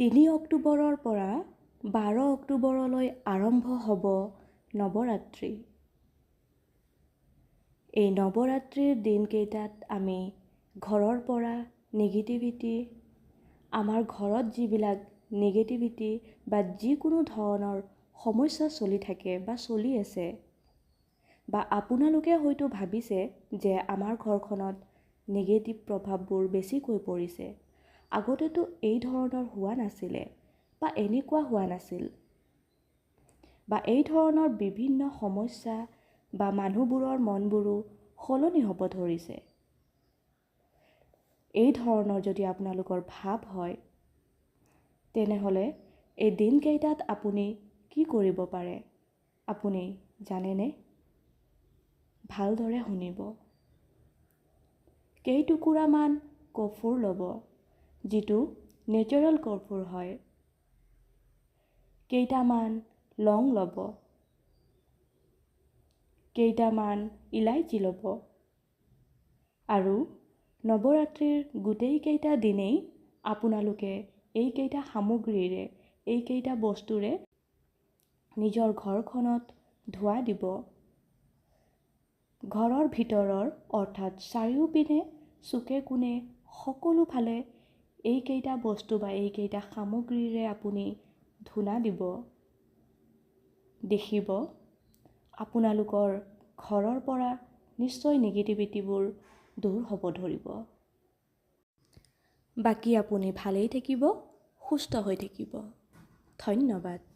3 অক্টোবৰৰ পৰা 12 অক্টোবৰলৈ আৰম্ভ হ'ব নৱৰাত্ৰি। এই নৱৰাত্ৰিৰ দিনকেইটাত আমি ঘৰৰ পৰা নিগেটিভিটি, আমাৰ ঘৰত যিবিলাক নিগেটিভিটি বা যিকোনো ধৰণৰ সমস্যা চলি থাকে বা চলি আছে, বা আপোনালোকে হয়তো ভাবিছে যে আমাৰ ঘৰখনত নিগেটিভ প্ৰভাৱবোৰ বেছিকৈ পৰিছে। আগতেতো এই ধৰণৰ হোৱা নাছিলে বা এনেকুৱা হোৱা নাছিল, বা এই ধৰণৰ বিভিন্ন সমস্যা বা মানুহবোৰৰ মনবোৰো সলনি হ'ব ধৰিছে। এই ধৰণৰ যদি আপোনালোকৰ ভাৱ হয়, তেনেহ'লে এই দিনকেইটাত আপুনি কি কৰিব পাৰে আপুনি জানেনে? ভালদৰে শুনিব। কেইটুকুৰামান কৰ্পূৰ ল'ব, যিটো নেচাৰেল কৰ্পূৰ হয়। কেইটামান লং ল'ব, কেইটামান ইলাইচি ল'ব, আৰু নৱৰাত্ৰিৰ গোটেইকেইটা দিনেই আপোনালোকে এইকেইটা সামগ্ৰীৰে, এইকেইটা বস্তুৰে নিজৰ ঘৰখনত ধোঁৱা দিব। ঘৰৰ ভিতৰৰ অৰ্থাৎ চাৰিওপিনে চুকে কোণে সকলো ফালে এইকেইটা বস্তু বা এইকেইটা সামগ্ৰীৰে আপুনি ধূনা দিব। দেখিব আপোনালোকৰ ঘৰৰ পৰা নিশ্চয় নিগেটিভিটিবোৰ দূৰ হ'ব ধৰিব। বাকী আপুনি ভালেই থাকিব, সুস্থ হৈ থাকিব। ধন্যবাদ।